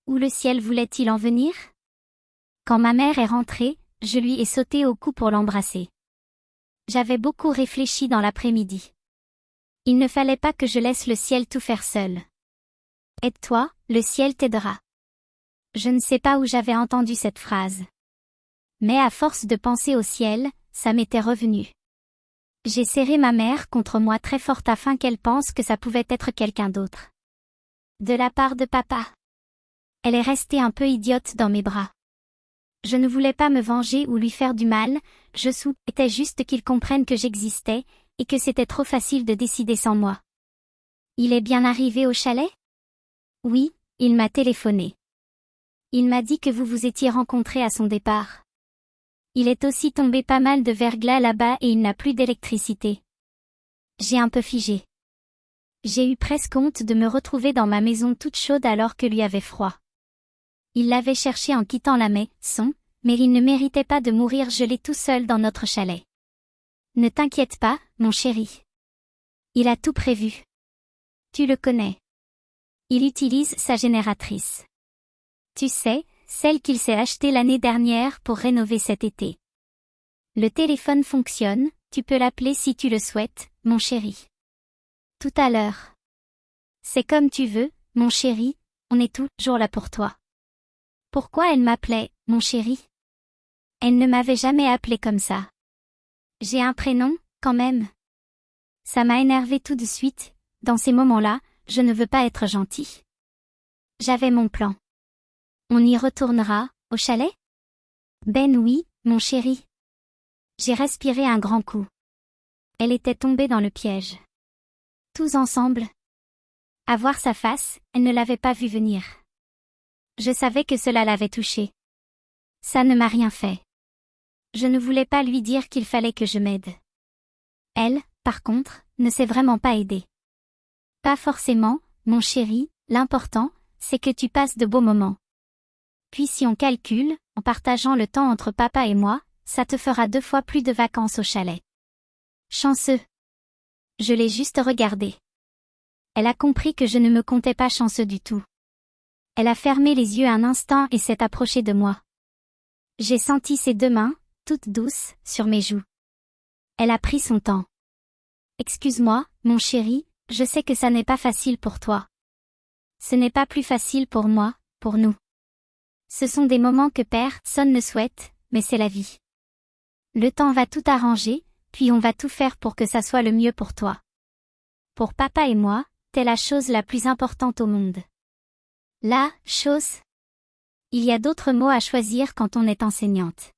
Où le ciel voulait-il en venir? Quand ma mère est rentrée, je lui ai sauté au cou pour l'embrasser. J'avais beaucoup réfléchi dans l'après-midi. Il ne fallait pas que je laisse le ciel tout faire seul. Aide-toi, le ciel t'aidera. Je ne sais pas où j'avais entendu cette phrase. Mais à force de penser au ciel, ça m'était revenu. J'ai serré ma mère contre moi très forte afin qu'elle pense que ça pouvait être quelqu'un d'autre. De la part de papa. Elle est restée un peu idiote dans mes bras. Je ne voulais pas me venger ou lui faire du mal, je souhaitais juste qu'il comprenne que j'existais, et que c'était trop facile de décider sans moi. Il est bien arrivé au chalet? Oui, il m'a téléphoné. Il m'a dit que vous vous étiez rencontrés à son départ. Il est aussi tombé pas mal de verglas là-bas et il n'a plus d'électricité. J'ai un peu figé. J'ai eu presque honte de me retrouver dans ma maison toute chaude alors que lui avait froid. Il l'avait cherché en quittant la maison, mais il ne méritait pas de mourir gelé tout seul dans notre chalet. Ne t'inquiète pas, mon chéri. Il a tout prévu. Tu le connais. Il utilise sa génératrice. Tu sais, celle qu'il s'est achetée l'année dernière pour rénover cet été. Le téléphone fonctionne, tu peux l'appeler si tu le souhaites, mon chéri. Tout à l'heure. C'est comme tu veux, mon chéri, on est toujours là pour toi. Pourquoi elle m'appelait, mon chéri? Elle ne m'avait jamais appelé comme ça. J'ai un prénom, quand même. Ça m'a énervé tout de suite, dans ces moments-là, je ne veux pas être gentil. J'avais mon plan. On y retournera, au chalet? Ben oui, mon chéri. J'ai respiré un grand coup. Elle était tombée dans le piège. Tous ensemble. À voir sa face, elle ne l'avait pas vu venir. Je savais que cela l'avait touchée. Ça ne m'a rien fait. Je ne voulais pas lui dire qu'il fallait que je m'aide. Elle, par contre, ne s'est vraiment pas aidée. Pas forcément, mon chéri, l'important, c'est que tu passes de beaux moments. Puis si on calcule, en partageant le temps entre papa et moi, ça te fera 2 fois plus de vacances au chalet. Chanceux. Je l'ai juste regardé. Elle a compris que je ne me comptais pas chanceux du tout. Elle a fermé les yeux un instant et s'est approchée de moi. J'ai senti ses 2 mains, toutes douces, sur mes joues. Elle a pris son temps. Excuse-moi, mon chéri, je sais que ça n'est pas facile pour toi. Ce n'est pas plus facile pour moi, pour nous. Ce sont des moments que personne ne souhaite, mais c'est la vie. Le temps va tout arranger, puis on va tout faire pour que ça soit le mieux pour toi. Pour papa et moi, t'es la chose la plus importante au monde. La chose. Il y a d'autres mots à choisir quand on est enseignante.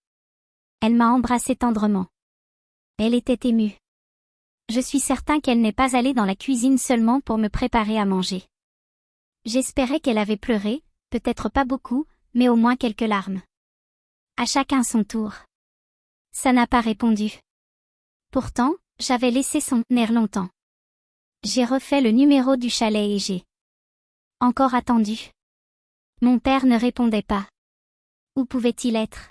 Elle m'a embrassée tendrement. Elle était émue. Je suis certain qu'elle n'est pas allée dans la cuisine seulement pour me préparer à manger. J'espérais qu'elle avait pleuré, peut-être pas beaucoup, mais au moins quelques larmes. À chacun son tour. Ça n'a pas répondu. Pourtant, j'avais laissé son air longtemps. J'ai refait le numéro du chalet et j'ai encore attendu. Mon père ne répondait pas. Où pouvait-il être?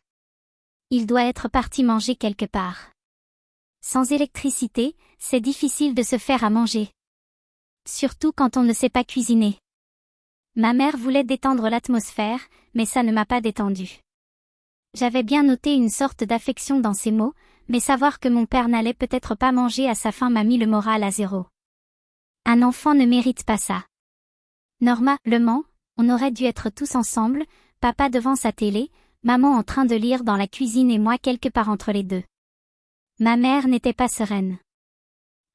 Il doit être parti manger quelque part. Sans électricité, c'est difficile de se faire à manger. Surtout quand on ne sait pas cuisiner. Ma mère voulait détendre l'atmosphère, mais ça ne m'a pas détendu. J'avais bien noté une sorte d'affection dans ces mots, mais savoir que mon père n'allait peut-être pas manger à sa faim m'a mis le moral à 0. Un enfant ne mérite pas ça. Normalement, on aurait dû être tous ensemble, papa devant sa télé, maman en train de lire dans la cuisine et moi quelque part entre les deux. Ma mère n'était pas sereine.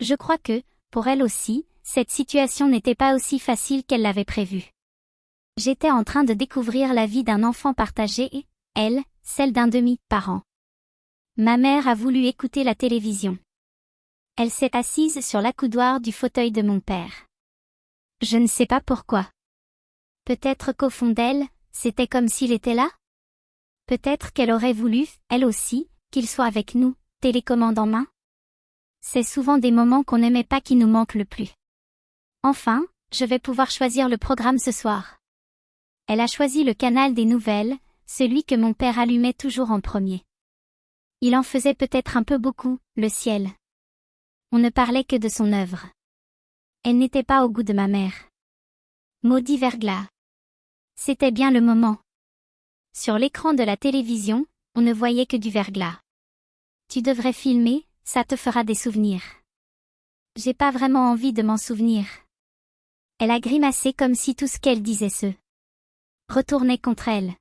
Je crois que, pour elle aussi, cette situation n'était pas aussi facile qu'elle l'avait prévu. J'étais en train de découvrir la vie d'un enfant partagé et, elle, celle d'un demi-parent. Ma mère a voulu écouter la télévision. Elle s'est assise sur l'accoudoir du fauteuil de mon père. Je ne sais pas pourquoi. Peut-être qu'au fond d'elle, c'était comme s'il était là? Peut-être qu'elle aurait voulu, elle aussi, qu'il soit avec nous, télécommande en main? C'est souvent des moments qu'on n'aimait pas qui nous manquent le plus. Enfin, je vais pouvoir choisir le programme ce soir. Elle a choisi le canal des nouvelles, celui que mon père allumait toujours en premier. Il en faisait peut-être un peu beaucoup, le ciel. On ne parlait que de son œuvre. Elle n'était pas au goût de ma mère. Maudit verglas. C'était bien le moment. Sur l'écran de la télévision, on ne voyait que du verglas. Tu devrais filmer, ça te fera des souvenirs. J'ai pas vraiment envie de m'en souvenir. Elle a grimacé comme si tout ce qu'elle disait se retournait contre elle.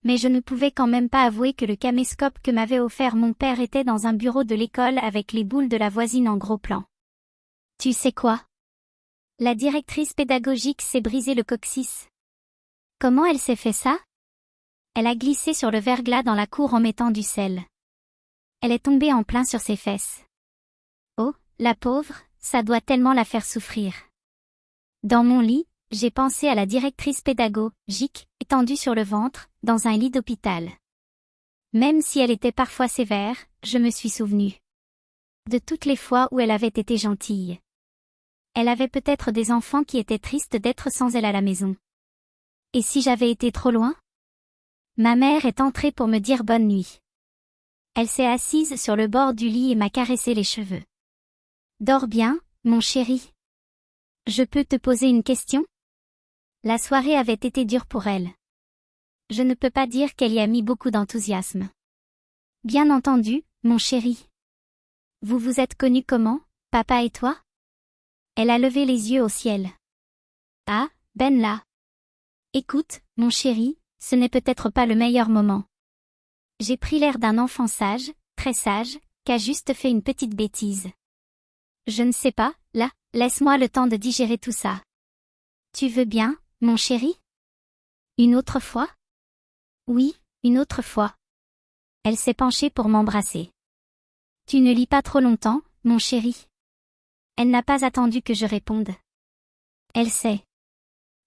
Mais je ne pouvais quand même pas avouer que le caméscope que m'avait offert mon père était dans un bureau de l'école avec les boules de la voisine en gros plan. Tu sais quoi? La directrice pédagogique s'est brisé le coccyx. Comment elle s'est fait ça? Elle a glissé sur le verglas dans la cour en mettant du sel. Elle est tombée en plein sur ses fesses. Oh, la pauvre, ça doit tellement la faire souffrir. Dans mon lit, j'ai pensé à la directrice pédagogique, étendue sur le ventre, dans un lit d'hôpital. Même si elle était parfois sévère, je me suis souvenue de toutes les fois où elle avait été gentille. Elle avait peut-être des enfants qui étaient tristes d'être sans elle à la maison. Et si j'avais été trop loin? Ma mère est entrée pour me dire bonne nuit. Elle s'est assise sur le bord du lit et m'a caressé les cheveux. Dors bien, mon chéri. Je peux te poser une question? La soirée avait été dure pour elle. Je ne peux pas dire qu'elle y a mis beaucoup d'enthousiasme. Bien entendu, mon chéri. Vous vous êtes connus comment, papa et toi? Elle a levé les yeux au ciel. Ah, Ben là. Écoute, mon chéri, ce n'est peut-être pas le meilleur moment. J'ai pris l'air d'un enfant sage, très sage, qui a juste fait une petite bêtise. Je ne sais pas, là, laisse-moi le temps de digérer tout ça. Tu veux bien, mon chéri? Une autre fois? Oui, une autre fois. Elle s'est penchée pour m'embrasser. Tu ne lis pas trop longtemps, mon chéri. Elle n'a pas attendu que je réponde. Elle s'est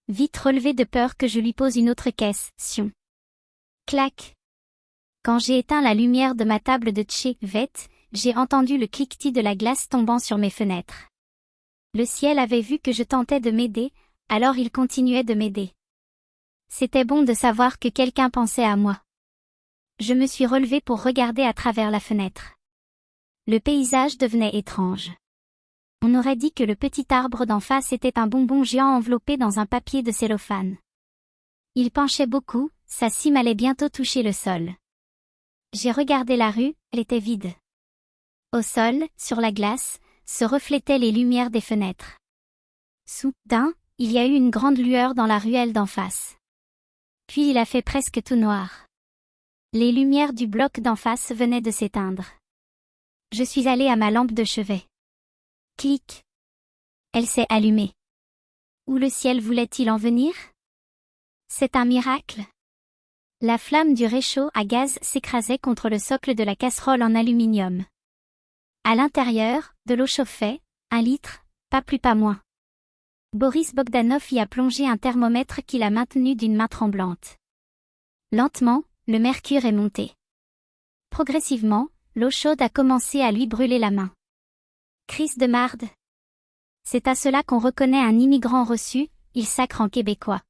vite relevée de peur que je lui pose une autre question. Clac. Quand j'ai éteint la lumière de ma table de chevet, j'ai entendu le cliquetis de la glace tombant sur mes fenêtres. Le ciel avait vu que je tentais de m'aider, alors il continuait de m'aider. C'était bon de savoir que quelqu'un pensait à moi. Je me suis relevée pour regarder à travers la fenêtre. Le paysage devenait étrange. On aurait dit que le petit arbre d'en face était un bonbon géant enveloppé dans un papier de cellophane. Il penchait beaucoup, sa cime allait bientôt toucher le sol. J'ai regardé la rue, elle était vide. Au sol, sur la glace, se reflétaient les lumières des fenêtres. Soudain, il y a eu une grande lueur dans la ruelle d'en face. Puis il a fait presque tout noir. Les lumières du bloc d'en face venaient de s'éteindre. Je suis allée à ma lampe de chevet. Clic. Elle s'est allumée. Où le ciel voulait-il en venir? C'est un miracle. La flamme du réchaud à gaz s'écrasait contre le socle de la casserole en aluminium. À l'intérieur, de l'eau chauffait, 1 litre, pas plus pas moins. Boris Bogdanov y a plongé un thermomètre qu'il a maintenu d'une main tremblante. Lentement, le mercure est monté. Progressivement, l'eau chaude a commencé à lui brûler la main. Crise de marde. C'est à cela qu'on reconnaît un immigrant reçu, il sacre en québécois.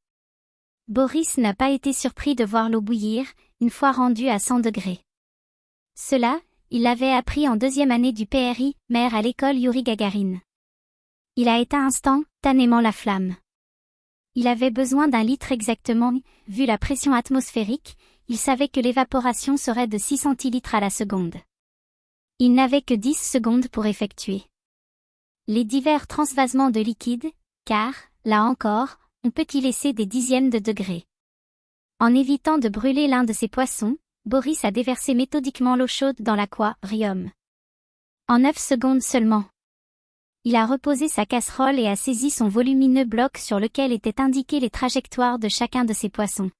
Boris n'a pas été surpris de voir l'eau bouillir, une fois rendu à 100 degrés. Cela, il l'avait appris en 2e année du PRI, maire à l'école Yuri Gagarin. Il a éteint instantanément la flamme. Il avait besoin d'1 litre exactement, vu la pression atmosphérique, il savait que l'évaporation serait de 6 centilitres à la seconde. Il n'avait que 10 secondes pour effectuer les divers transvasements de liquide, car, là encore, on peut y laisser des dixièmes de degrés. En évitant de brûler l'un de ses poissons, Boris a déversé méthodiquement l'eau chaude dans l'aquarium. En 9 secondes seulement. Il a reposé sa casserole et a saisi son volumineux bloc sur lequel étaient indiquées les trajectoires de chacun de ses poissons.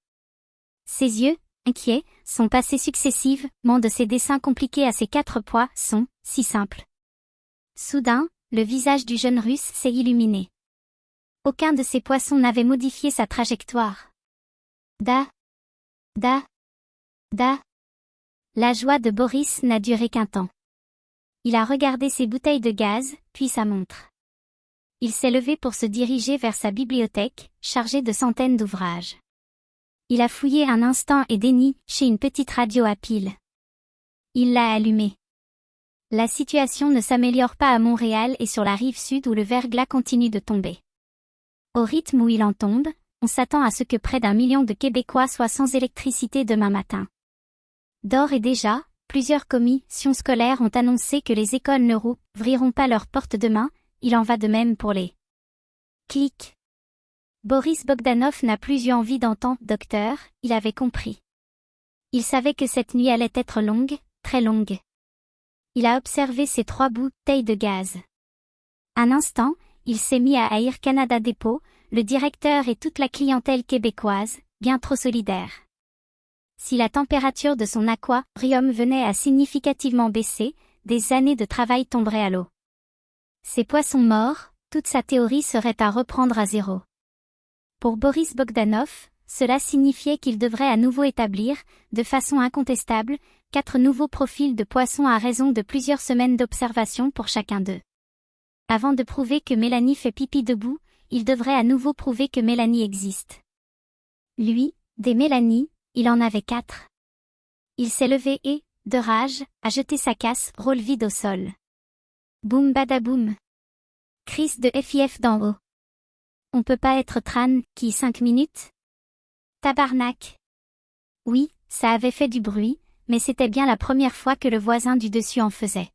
Ses yeux, inquiets, sont passés successivement de ces dessins compliqués à ces 4 poissons, si simples. Soudain, le visage du jeune Russe s'est illuminé. Aucun de ces poissons n'avait modifié sa trajectoire. Da. La joie de Boris n'a duré qu'un temps. Il a regardé ses bouteilles de gaz, puis sa montre. Il s'est levé pour se diriger vers sa bibliothèque, chargée de centaines d'ouvrages. Il a fouillé un instant et déniché une petite radio à pile. Il l'a allumée. La situation ne s'améliore pas à Montréal et sur la rive sud où le verglas continue de tomber. Au rythme où il en tombe, on s'attend à ce que près d'1 million de Québécois soient sans électricité demain matin. D'ores et déjà, plusieurs commissions scolaires ont annoncé que les écoles ne rouvriront pas leurs portes demain, il en va de même pour les clics. Boris Bogdanov n'a plus eu envie d'entendre docteur, il avait compris. Il savait que cette nuit allait être longue, très longue. Il a observé ces 3 bouteilles de gaz. Un instant, il s'est mis à haïr Canada Dépôt, le directeur et toute la clientèle québécoise, bien trop solidaire. Si la température de son aquarium venait à significativement baisser, des années de travail tomberaient à l'eau. Ces poissons morts, toute sa théorie serait à reprendre à zéro. Pour Boris Bogdanov, cela signifiait qu'il devrait à nouveau établir, de façon incontestable, 4 nouveaux profils de poissons à raison de plusieurs semaines d'observation pour chacun d'eux. Avant de prouver que Mélanie fait pipi debout, il devrait à nouveau prouver que Mélanie existe. Lui, des Mélanie, il en avait 4. Il s'est levé et, de rage, a jeté sa casserole vide au sol. Boum badaboum. Crise de FIF d'en haut. On peut pas être qui 5 minutes? Tabarnak. Oui, ça avait fait du bruit, mais c'était bien la première fois que le voisin du dessus en faisait.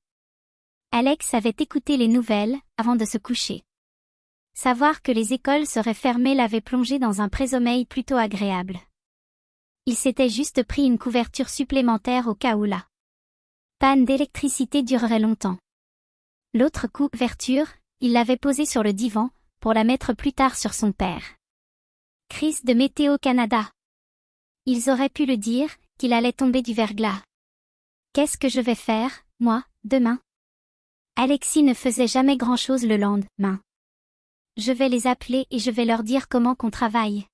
Alex avait écouté les nouvelles, avant de se coucher. Savoir que les écoles seraient fermées l'avait plongé dans un présommeil plutôt agréable. Il s'était juste pris une couverture supplémentaire au cas où la panne d'électricité durerait longtemps. L'autre couverture, il l'avait posée sur le divan, pour la mettre plus tard sur son père. Crise de Météo Canada. Ils auraient pu le dire, qu'il allait tomber du verglas. Qu'est-ce que je vais faire, moi, demain? Alexis ne faisait jamais grand-chose le lendemain. Je vais les appeler et je vais leur dire comment qu'on travaille.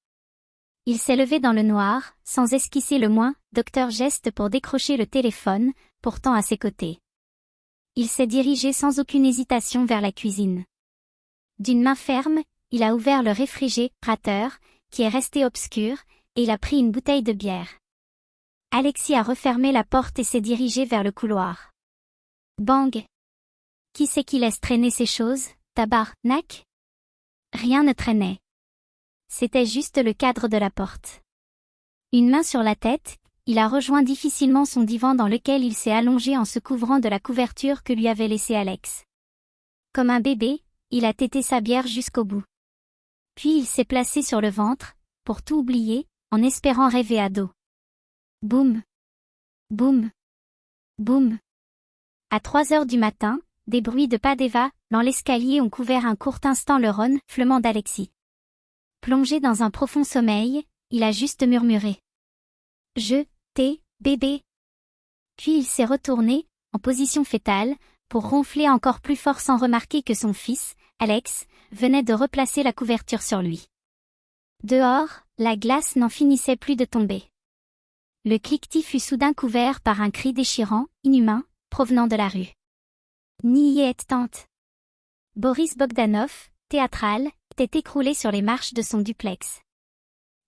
Il s'est levé dans le noir, sans esquisser le moins, docteur geste pour décrocher le téléphone, pourtant à ses côtés. Il s'est dirigé sans aucune hésitation vers la cuisine. D'une main ferme, il a ouvert le réfrigérateur, qui est resté obscur, et il a pris une bouteille de bière. Alexis a refermé la porte et s'est dirigé vers le couloir. Bang! Qui c'est qui laisse traîner ces choses, tabarnak? Rien ne traînait. C'était juste le cadre de la porte. Une main sur la tête, il a rejoint difficilement son divan dans lequel il s'est allongé en se couvrant de la couverture que lui avait laissée Alex. Comme un bébé, il a tété sa bière jusqu'au bout. Puis il s'est placé sur le ventre, pour tout oublier, en espérant rêver à dos. Boum. Boum. Boum. À 3 heures du matin, des bruits de pas d'Eva, dans l'escalier ont couvert un court instant le ronflement d'Alexis. Plongé dans un profond sommeil, il a juste murmuré. Bébé. Puis il s'est retourné, en position fétale, pour ronfler encore plus fort sans remarquer que son fils, Alex, venait de replacer la couverture sur lui. Dehors, la glace n'en finissait plus de tomber. Le cliquetis fut soudain couvert par un cri déchirant, inhumain, provenant de la rue. Niette tante. Boris Bogdanov, théâtral, était écroulé sur les marches de son duplex.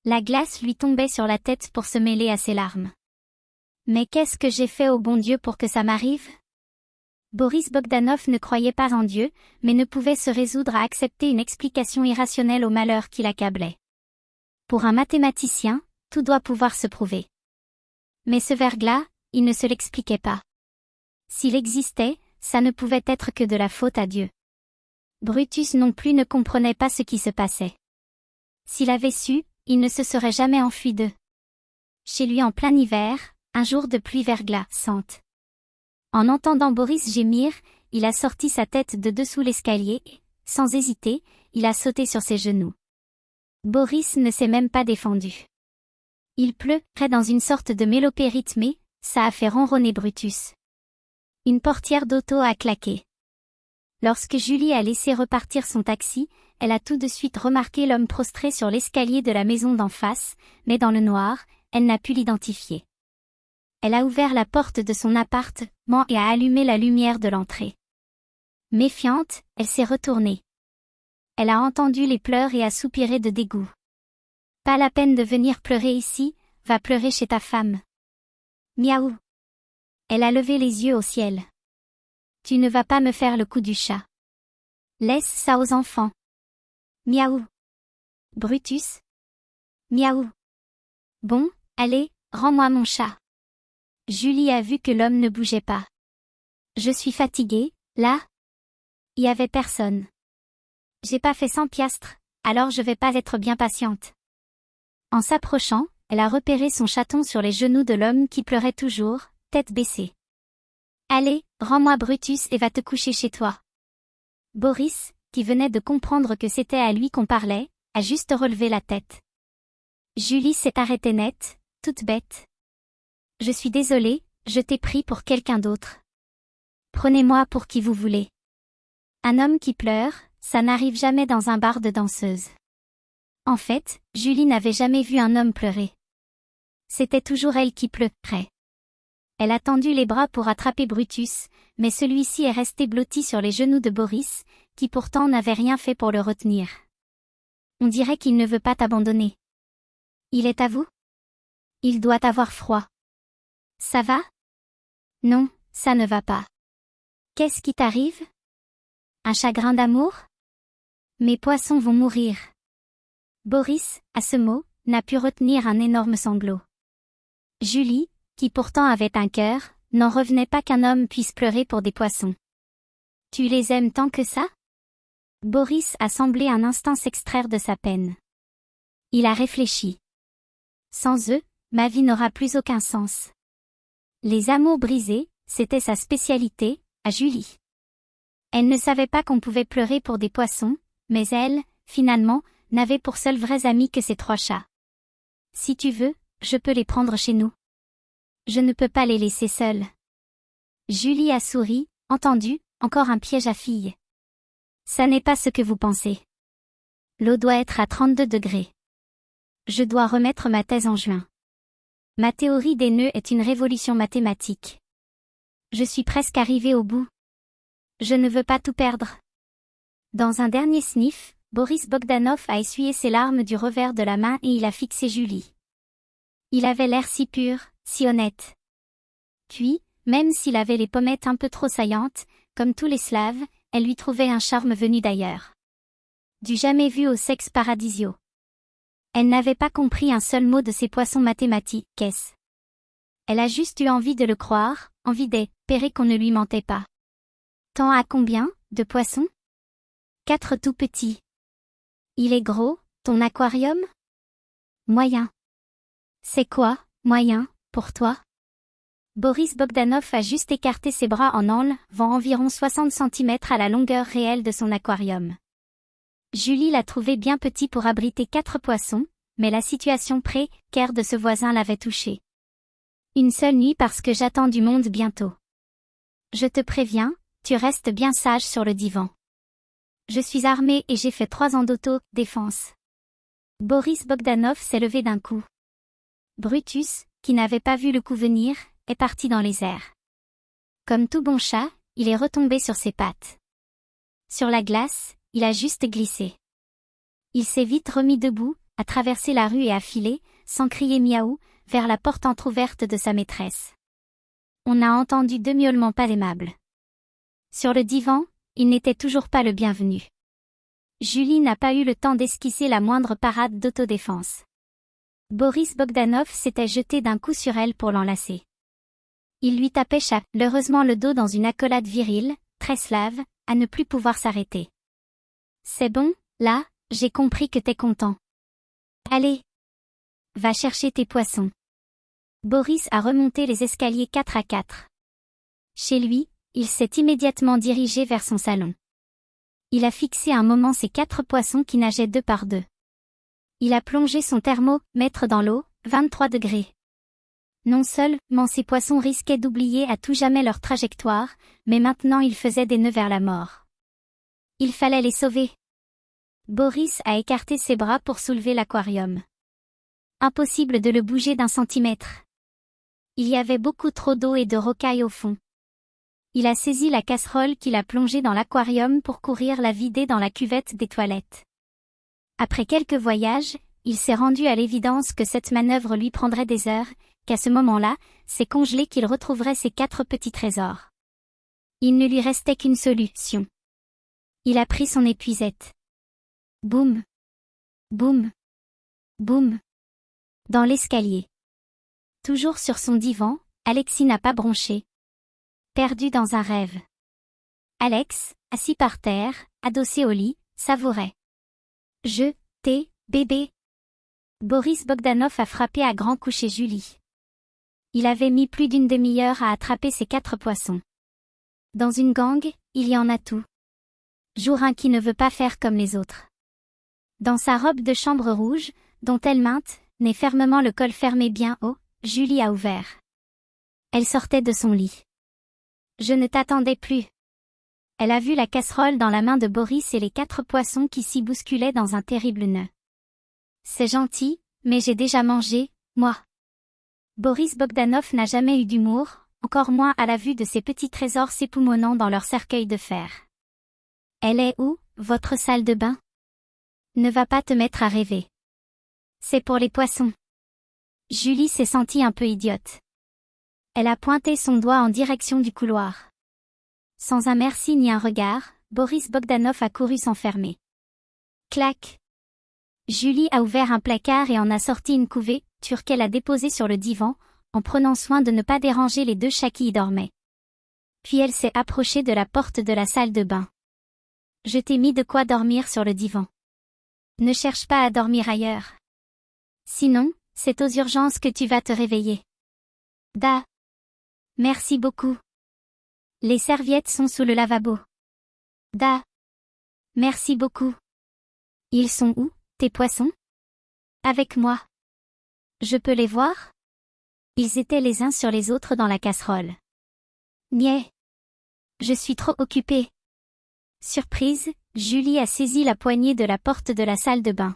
La glace lui tombait sur la tête pour se mêler à ses larmes. Mais qu'est-ce que j'ai fait au bon Dieu pour que ça m'arrive? Boris Bogdanov ne croyait pas en Dieu, mais ne pouvait se résoudre à accepter une explication irrationnelle au malheur qui l'accablait. Pour un mathématicien, tout doit pouvoir se prouver. Mais ce verglas, il ne se l'expliquait pas. S'il existait, ça ne pouvait être que de la faute à Dieu. Brutus non plus ne comprenait pas ce qui se passait. S'il avait su, il ne se serait jamais enfui d'eux. Chez lui en plein hiver, un jour de pluie verglaçante. En entendant Boris gémir, il a sorti sa tête de dessous l'escalier et, sans hésiter, il a sauté sur ses genoux. Boris ne s'est même pas défendu. Il pleurait dans une sorte de mélopée rythmée, ça a fait ronronner Brutus. Une portière d'auto a claqué. Lorsque Julie a laissé repartir son taxi, elle a tout de suite remarqué l'homme prostré sur l'escalier de la maison d'en face, mais dans le noir, elle n'a pu l'identifier. Elle a ouvert la porte de son appartement et a allumé la lumière de l'entrée. Méfiante, elle s'est retournée. Elle a entendu les pleurs et a soupiré de dégoût. Pas la peine de venir pleurer ici, va pleurer chez ta femme. Miaou. Elle a levé les yeux au ciel. Tu ne vas pas me faire le coup du chat. Laisse ça aux enfants. Miaou. Brutus. Miaou. Bon, allez, rends-moi mon chat. Julie a vu que l'homme ne bougeait pas. Je suis fatiguée, là? Y avait personne. J'ai pas fait 100 piastres, alors je vais pas être bien patiente. En s'approchant, elle a repéré son chaton sur les genoux de l'homme qui pleurait toujours, tête baissée. Allez, rends-moi Brutus et va te coucher chez toi. Boris, qui venait de comprendre que c'était à lui qu'on parlait, a juste relevé la tête. Julie s'est arrêtée net, toute bête. Je suis désolée, je t'ai pris pour quelqu'un d'autre. Prenez-moi pour qui vous voulez. Un homme qui pleure, ça n'arrive jamais dans un bar de danseuses. En fait, Julie n'avait jamais vu un homme pleurer. C'était toujours elle qui pleurait. Elle a tendu les bras pour attraper Brutus, mais celui-ci est resté blotti sur les genoux de Boris, qui pourtant n'avait rien fait pour le retenir. On dirait qu'il ne veut pas t'abandonner. Il est à vous? Il doit avoir froid. Ça va? Non, ça ne va pas. Qu'est-ce qui t'arrive? Un chagrin d'amour? Mes poissons vont mourir. Boris, à ce mot, n'a pu retenir un énorme sanglot. Julie, qui pourtant avait un cœur, n'en revenait pas qu'un homme puisse pleurer pour des poissons. Tu les aimes tant que ça? Boris a semblé un instant s'extraire de sa peine. Il a réfléchi. Sans eux, ma vie n'aura plus aucun sens. Les amours brisés, c'était sa spécialité, à Julie. Elle ne savait pas qu'on pouvait pleurer pour des poissons, mais elle, finalement, n'avait pour seuls vrais amis que ses 3 chats. Si tu veux, je peux les prendre chez nous. Je ne peux pas les laisser seuls. Julie a souri, entendu, encore un piège à fille. Ça n'est pas ce que vous pensez. L'eau doit être à 32 degrés. Je dois remettre ma thèse en juin. Ma théorie des nœuds est une révolution mathématique. Je suis presque arrivée au bout. Je ne veux pas tout perdre. Dans un dernier sniff, Boris Bogdanov a essuyé ses larmes du revers de la main et il a fixé Julie. Il avait l'air si pur, si honnête. Puis, même s'il avait les pommettes un peu trop saillantes, comme tous les Slaves, elle lui trouvait un charme venu d'ailleurs. Du jamais vu au sexe paradisiaux. Elle n'avait pas compris un seul mot de ces poissons mathématiques, qu'est-ce? Elle a juste eu envie de le croire, envie d'espérer qu'on ne lui mentait pas. Tant à combien, de poissons? 4 tout petits. Il est gros, ton aquarium? Moyen. C'est quoi, moyen, pour toi? Boris Bogdanov a juste écarté ses bras en enlevant environ 60 cm à la longueur réelle de son aquarium. Julie l'a trouvé bien petit pour abriter 4 poissons, mais la situation précaire de ce voisin l'avait touché. Une seule nuit parce que j'attends du monde bientôt. Je te préviens, tu restes bien sage sur le divan. Je suis armée et j'ai fait 3 ans d'auto-défense. Boris Bogdanov s'est levé d'un coup. Brutus, qui n'avait pas vu le coup venir, est parti dans les airs. Comme tout bon chat, il est retombé sur ses pattes. Sur la glace, il a juste glissé. Il s'est vite remis debout, a traversé la rue et a filé, sans crier miaou, vers la porte entr'ouverte de sa maîtresse. On a entendu 2 miaulements pas aimables. Sur le divan, il n'était toujours pas le bienvenu. Julie n'a pas eu le temps d'esquisser la moindre parade d'autodéfense. Boris Bogdanov s'était jeté d'un coup sur elle pour l'enlacer. Il lui tapait chaleureusement le dos dans une accolade virile, très slave, à ne plus pouvoir s'arrêter. C'est bon, là, j'ai compris que t'es content. Allez. Va chercher tes poissons. Boris a remonté les escaliers 4 à 4. Chez lui, il s'est immédiatement dirigé vers son salon. Il a fixé un moment ses 4 poissons qui nageaient 2 par 2. Il a plongé son thermomètre dans l'eau, 23 degrés. Non seulement ces poissons risquaient d'oublier à tout jamais leur trajectoire, mais maintenant ils faisaient des nœuds vers la mort. Il fallait les sauver. Boris a écarté ses bras pour soulever l'aquarium. Impossible de le bouger d'1 centimètre. Il y avait beaucoup trop d'eau et de rocailles au fond. Il a saisi la casserole qu'il a plongée dans l'aquarium pour courir la vider dans la cuvette des toilettes. Après quelques voyages, il s'est rendu à l'évidence que cette manœuvre lui prendrait des heures, qu'à ce moment-là, c'est congelé qu'il retrouverait ses 4 petits trésors. Il ne lui restait qu'une solution. Il a pris son épuisette. Boum. Boum. Boum. Dans l'escalier. Toujours sur son divan, Alexis n'a pas bronché. Perdu dans un rêve. Alex, assis par terre, adossé au lit, savourait. Bébé. Boris Bogdanov a frappé à grands coups chez Julie. Il avait mis plus d'une demi-heure à attraper ses 4 poissons. Dans une gang, il y en a tout. Jour un qui ne veut pas faire comme les autres. Dans sa robe de chambre rouge, dont elle maintenait fermement le col fermé bien haut, Julie a ouvert. Elle sortait de son lit. Je ne t'attendais plus. Elle a vu la casserole dans la main de Boris et les 4 poissons qui s'y bousculaient dans un terrible nœud. C'est gentil, mais j'ai déjà mangé, moi. Boris Bogdanov n'a jamais eu d'humour, encore moins à la vue de ces petits trésors s'époumonnant dans leur cercueil de fer. Elle est où, votre salle de bain? Ne va pas te mettre à rêver. C'est pour les poissons. Julie s'est sentie un peu idiote. Elle a pointé son doigt en direction du couloir. Sans un merci ni un regard, Boris Bogdanov a couru s'enfermer. Clac. Julie a ouvert un placard et en a sorti une couverture qu'elle a déposée sur le divan, en prenant soin de ne pas déranger les 2 chats qui y dormaient. Puis elle s'est approchée de la porte de la salle de bain. Je t'ai mis de quoi dormir sur le divan. Ne cherche pas à dormir ailleurs. Sinon, c'est aux urgences que tu vas te réveiller. Merci beaucoup. Les serviettes sont sous le lavabo. Merci beaucoup. Ils sont où, tes poissons? Avec moi. Je peux les voir? Ils étaient les uns sur les autres dans la casserole. Niais. Je suis trop occupée. Surprise, Julie a saisi la poignée de la porte de la salle de bain.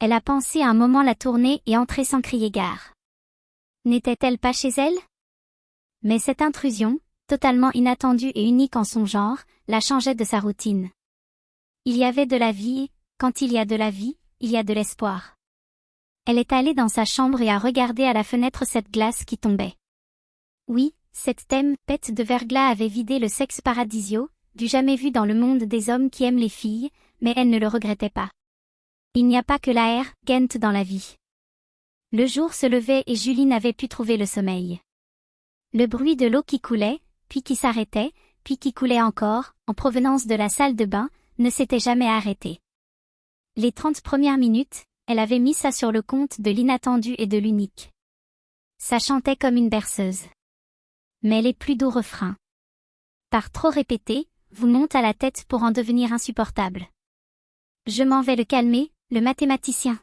Elle a pensé un moment la tourner et entrer sans crier gare. N'était-elle pas chez elle? Mais cette intrusion, totalement inattendue et unique en son genre, la changeait de sa routine. Il y avait de la vie, et, quand il y a de la vie, il y a de l'espoir. Elle est allée dans sa chambre et a regardé à la fenêtre cette glace qui tombait. Oui, cette tempête de verglas avait vidé le sexe paradisio, du jamais vu dans le monde des hommes qui aiment les filles, mais elle ne le regrettait pas. Il n'y a pas que la Gent dans la vie. Le jour se levait et Julie n'avait pu trouver le sommeil. Le bruit de l'eau qui coulait, puis qui s'arrêtait, puis qui coulait encore, en provenance de la salle de bain, ne s'était jamais arrêté. Les 30 premières minutes, elle avait mis ça sur le compte de l'inattendu et de l'unique. Ça chantait comme une berceuse. Mais les plus doux refrains, par trop répétés, vous montent à la tête pour en devenir insupportable. Je m'en vais le calmer, le mathématicien.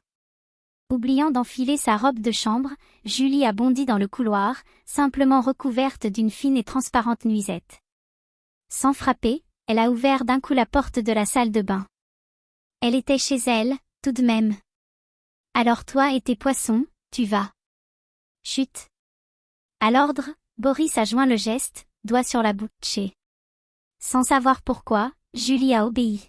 Oubliant d'enfiler sa robe de chambre, Julie a bondi dans le couloir, simplement recouverte d'une fine et transparente nuisette. Sans frapper, elle a ouvert d'un coup la porte de la salle de bain. Elle était chez elle, tout de même. Alors toi et tes poissons, tu vas. Chut. À l'ordre, Boris a joint le geste, doigt sur la bouche. Sans savoir pourquoi, Julie a obéi.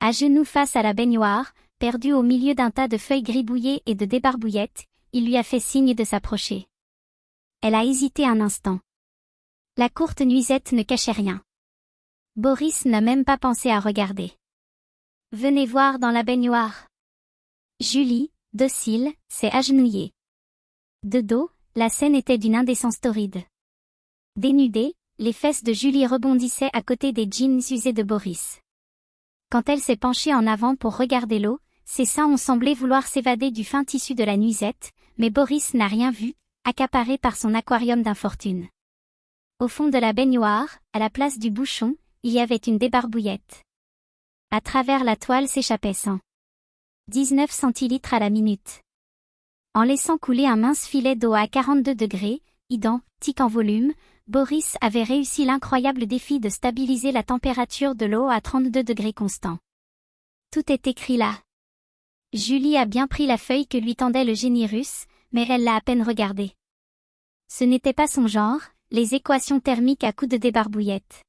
À genoux face à la baignoire, perdue au milieu d'un tas de feuilles gribouillées et de débarbouillettes, il lui a fait signe de s'approcher. Elle a hésité un instant. La courte nuisette ne cachait rien. Boris n'a même pas pensé à regarder. Venez voir dans la baignoire. Julie, docile, s'est agenouillée. De dos, la scène était d'une indécence torride. Dénudée, les fesses de Julie rebondissaient à côté des jeans usés de Boris. Quand elle s'est penchée en avant pour regarder l'eau, ses seins ont semblé vouloir s'évader du fin tissu de la nuisette, mais Boris n'a rien vu, accaparé par son aquarium d'infortune. Au fond de la baignoire, à la place du bouchon, il y avait une débarbouillette. À travers la toile s'échappait 119 centilitres à la minute. En laissant couler un mince filet d'eau à 42 degrés, identique en volume, Boris avait réussi l'incroyable défi de stabiliser la température de l'eau à 32 degrés constants. Tout est écrit là. Julie a bien pris la feuille que lui tendait le génie russe, mais elle l'a à peine regardée. Ce n'était pas son genre, les équations thermiques à coups de débarbouillette.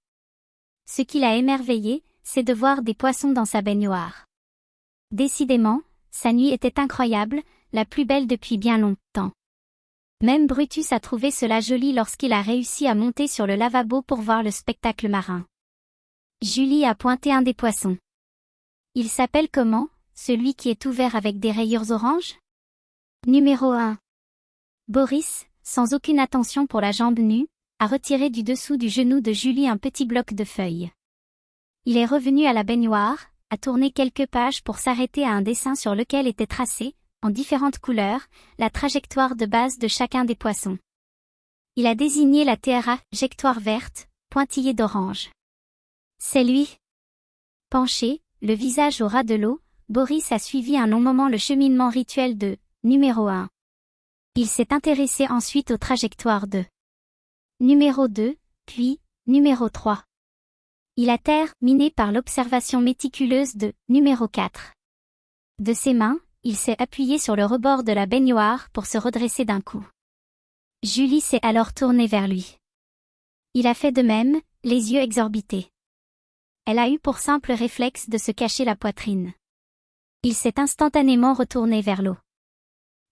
Ce qui l'a émerveillée, c'est de voir des poissons dans sa baignoire. Décidément, sa nuit était incroyable, la plus belle depuis bien longtemps. Même Brutus a trouvé cela joli lorsqu'il a réussi à monter sur le lavabo pour voir le spectacle marin. Julie a pointé un des poissons. Il s'appelle comment, celui qui est ouvert avec des rayures oranges? Numéro 1. Boris, sans aucune attention pour la jambe nue, a retiré du dessous du genou de Julie un petit bloc de feuilles. Il est revenu à la baignoire, a tourné quelques pages pour s'arrêter à un dessin sur lequel était tracée, en différentes couleurs, la trajectoire de base de chacun des poissons. Il a désigné la trajectoire verte, pointillée d'orange. C'est lui. Penché, le visage au ras de l'eau, Boris a suivi un long moment le cheminement rituel de numéro 1. Il s'est intéressé ensuite aux trajectoires de numéro 2, puis numéro 3. Il a terminé par l'observation méticuleuse de numéro 4. De ses mains, il s'est appuyé sur le rebord de la baignoire pour se redresser d'un coup. Julie s'est alors tournée vers lui. Il a fait de même, les yeux exorbités. Elle a eu pour simple réflexe de se cacher la poitrine. Il s'est instantanément retourné vers l'eau.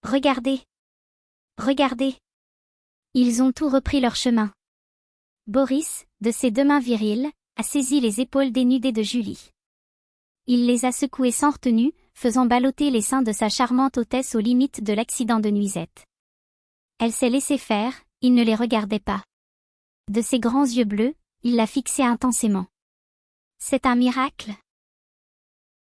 Regardez! Regardez! Ils ont tous repris leur chemin. Boris, de ses deux mains viriles, a saisi les épaules dénudées de Julie. Il les a secouées sans retenue, faisant balloter les seins de sa charmante hôtesse aux limites de l'accident de nuisette. Elle s'est laissée faire, il ne les regardait pas. De ses grands yeux bleus, il la fixait intensément. C'est un miracle.